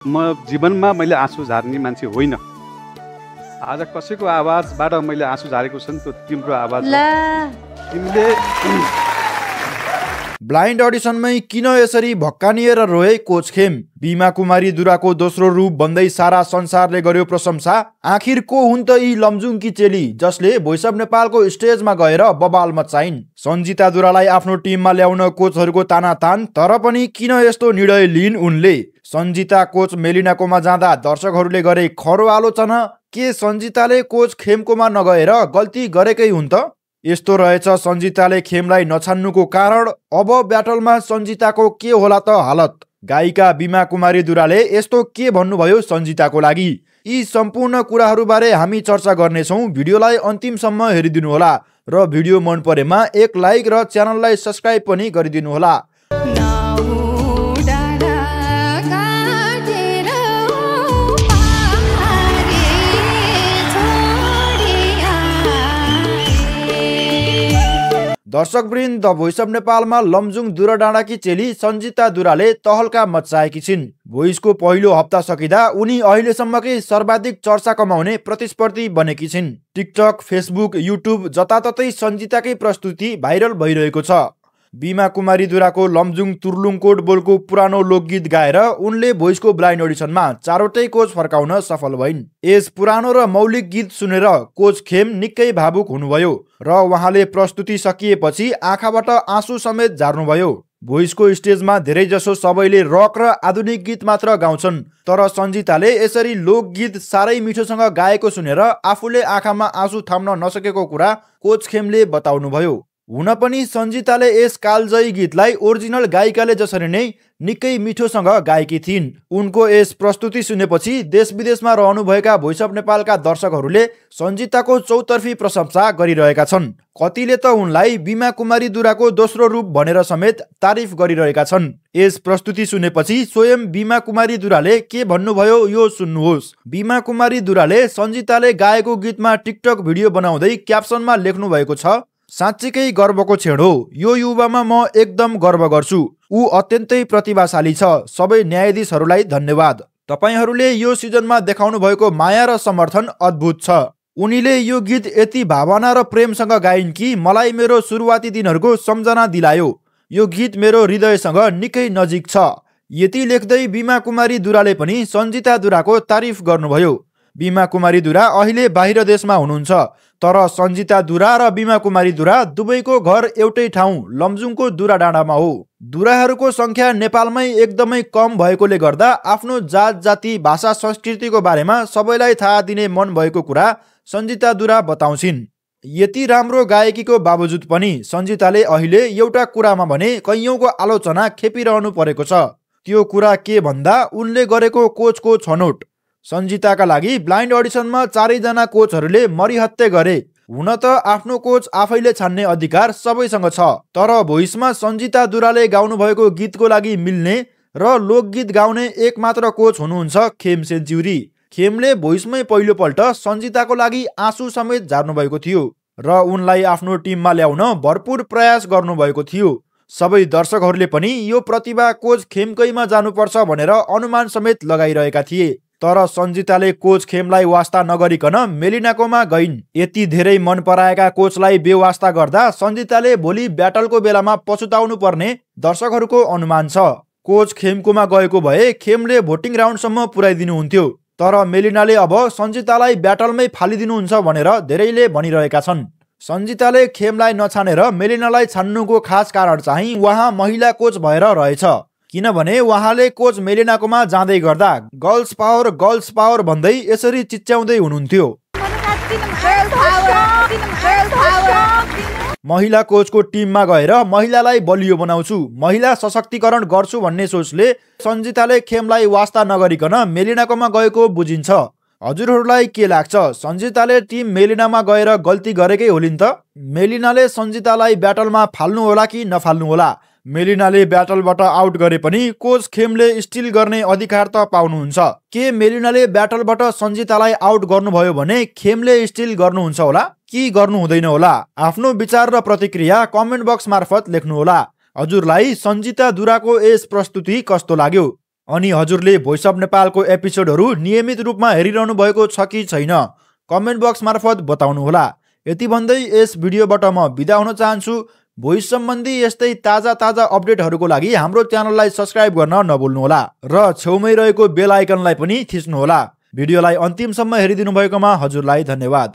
म जीवनमा मैले आँसु झार्ने मान्छे होइन। आज कसैको आवाजबाट मैले आँसु झारेको छ नि, त्यो तिम्रो आवाज हो। तिमीले ब्लाइन्ड अडिसनमै किन यसरी भक्कानिएर रोए कोच खेम? बीमा कुमारी दुराको दोस्रो रूप भन्दै सारा संसारले गर्यो प्रशंसा। आखिर को हुन् त यी लमजुङकी चेली जसले भोइस अफ नेपालको स्टेजमा गएर बबाल मचाइन्? सन्जिता दुरालाई आफ्नो टिममा ल्याउन कोचहरूको तानातान, तर पनि किन यस्तो निर्णय लिइन् उनले? सन्जिता कोच मेलिनाकोमा जाँदा दर्शकहरूले गरे खरो आलोचना। के सन्जिताले कोच खेमकोमा नगएर गल्ती गरेकै हुन् त? यस्तो रहेछ सन्जिताले खेमलाई नछान्नुको कारण। अब ब्याटलमा सन्जिताको के होला त हालत? गायिका बीमा कुमारी दुराले यस्तो के भन्नुभयो सन्जिताको लागि? यी सम्पूर्ण कुराहरूबारे हामी चर्चा गर्नेछौँ। भिडियोलाई अन्तिमसम्म हेरिदिनुहोला र भिडियो मन परेमा एक लाइक र च्यानललाई सब्स्क्राइब पनि गरिदिनुहोला। दर्शकवृन्द, द भोइस अफ नेपालमा लमजुङ दुराडाँडाकी चेली सन्जिता दुराले तहल्का मचाएकी छिन्। भोइसको पहिलो हप्ता सकिँदा उनी अहिलेसम्मकै सर्वाधिक चर्चा कमाउने प्रतिस्पर्धी बनेकी छिन्। टिकटक, फेसबुक, युट्युब जताततै सन्जिताकै प्रस्तुति भाइरल भइरहेको छ। बीमा कुमारी दुराको लमजुङ तुर्लुङकोट बोलको पुरानो लोकगीत गाएर उनले भोइसको ब्लाइन्ड अडिसनमा चारवटै कोच फर्काउन सफल भइन्। यस पुरानो र मौलिक गीत सुनेर कोच खेम निकै भावुक हुनुभयो र उहाँले प्रस्तुति सकिएपछि आँखाबाट आँसु समेत झार्नुभयो। भोइसको स्टेजमा धेरैजसो सबैले रक र आधुनिक गीत मात्र गाउँछन्, तर सन्जिताले यसरी लोकगीत साह्रै मिठोसँग गाएको सुनेर आफूले आँखामा आँसु थाम्न नसकेको कुरा कोच खेमले बताउनुभयो। हुन पनि सन्जिताले यस कालजयी गीतलाई ओरिजिनल गायिकाले जसरी नै निकै मिठोसँग गाएकी थिइन्। उनको यस प्रस्तुति सुनेपछि देश विदेशमा रहनुभएका भोइस अफ नेपालका दर्शकहरूले सन्जिताको चौतर्फी प्रशंसा गरिरहेका छन्। कतिले त उनलाई बीमा कुमारी दुराको दोस्रो रूप भनेर समेत तारिफ गरिरहेका छन्। यस प्रस्तुति सुनेपछि स्वयं बीमा कुमारी दुराले के भन्नुभयो यो सुन्नुहोस्। बीमा कुमारी दुराले सन्जिताले गाएको गीतमा टिकटक भिडियो बनाउँदै क्याप्सनमा लेख्नु भएको छ, साँच्चीकै गर्वको क्षण हो। यो युवामा म एकदम गर्व गर्छु। ऊ अत्यन्तै प्रतिभाशाली छ। सबै न्यायाधीशहरूलाई धन्यवाद। तपाईहरूले यो सिजनमा देखाउनु भएको माया र समर्थन अद्भुत छ। उनीले यो गीत यति भावना र प्रेमसँग गाइन् कि मलाई मेरो सुरुवाती दिनहरूको सम्झना दिलायो। यो गीत मेरो हृदयसँग निकै नजिक छ। यति लेख्दै बीमा कुमारी दुराले पनि सन्जिता दुराको तारिफ गर्नुभयो। बीमा कुमारी दुरा अहिले बाहिर देशमा हुनुहुन्छ, तर सन्जिता दुरा र बीमा कुमारी दुरा दुवैको घर एउटै ठाउँ लमजुङको दुरा डाँडामा हो। दुराहरूको संख्या नेपालमै एकदमै कम भएकोले गर्दा आफ्नो जात जाति भाषा संस्कृतिको बारेमा सबैलाई थाहा दिने मन भएको कुरा सन्जिता दुरा बताउँछिन्। यति राम्रो गायकीको बावजुद पनि सन्जिताले अहिले एउटा कुरामा भने कैयौँको आलोचना खेपिरहनु परेको छ। त्यो कुरा के भन्दा उनले गरेको कोचको छनौट। सन्जिताका लागि ब्लाइन्ड अडिसनमा चारैजना कोचहरूले मरिहत्ते गरे। हुन त आफ्नो कोच आफैले छान्ने अधिकार सबैसँग छ, तर भोइसमा सन्जिता दुराले गाउनु भएको गीतको लागि मिल्ने र लोकगीत गाउने एकमात्र कोच हुनुहुन्छ खेम सेन्च्युरी। खेमले भोइसमै पहिलोपल्ट सन्जिताको लागि आँसु समेत झार्नु भएको थियो र उनलाई आफ्नो टिममा ल्याउन भरपुर प्रयास गर्नुभएको थियो। सबै दर्शकहरूले पनि यो प्रतिभा कोच खेमकैमा जानुपर्छ भनेर अनुमान समेत लगाइरहेका थिए, तर सन्जिताले कोच खेमलाई वास्ता नगरिकन मेलिनाकोमा गइन्। यति धेरै मन पराएका कोचलाई बेवास्ता गर्दा सन्जिताले भोलि ब्याटलको बेलामा पछुताउनु पर्ने दर्शकहरूको अनुमान छ। कोच खेमकोमा गएको भए खेमले भोटिङ राउन्डसम्म पुर्याइदिनुहुन्थ्यो, तर मेलिनाले अब सन्जितालाई ब्याटलमै फालिदिनुहुन्छ भनेर धेरैले भनिरहेका छन्। सन्जिताले खेमलाई नछानेर मेलिनालाई छान्नुको खास कारण चाहिँ उहाँ महिला कोच भएर रहेछ। किनभने उहाँले कोच मेलिनाकोमा जाँदै गर्दा गर्ल्स पावर भन्दै यसरी चिच्याउँदै हुनुहुन्थ्यो। महिला कोचको टिममा गएर महिलालाई बलियो बनाउँछु, महिला सशक्तिकरण गर्छु भन्ने सोचले सन्जिताले खेमलाई वास्ता नगरिकन मेलिनाकोमा गएको बुझिन्छ। हजुरहरूलाई के लाग्छ? सन्जिताले टिम मेलिनामा गएर गल्ती गरेकै होलिन् त? मेलिनाले सन्जितालाई ब्याटलमा फाल्नु होला कि नफाल्नु होला? मेलिनाले ब्याटलबाट आउट गरे पनि कोच खेमले स्टिल गर्ने अधिकार त पाउनुहुन्छ। के मेलिनाले ब्याटलबाट सन्जितालाई आउट गर्नुभयो भने खेमले स्टिल गर्नुहुन्छ होला कि गर्नु हुँदैन होला? आफ्नो विचार र प्रतिक्रिया कमेन्ट बक्स मार्फत लेख्नुहोला। हजुरलाई सन्जिता दुराको यस प्रस्तुति कस्तो लाग्यो? अनि हजुरले भोइस अफ नेपालको एपिसोडहरू नियमित रूपमा हेरिरहनु भएको छ कि छैन कमेन्ट बक्स मार्फत बताउनुहोला। यति भन्दै यस भिडियोबाट म बिदा हुन चाहन्छु। भोइस सम्बन्धी यस्तै ताजा अपडेटहरूको लागि हाम्रो च्यानललाई सब्स्क्राइब गर्न नभुल्नुहोला र छेउमै रहेको बेल आइकनलाई पनि थिच्नुहोला। भिडियोलाई अन्तिमसम्म हेरिदिनु भएकोमा हजुरलाई धन्यवाद।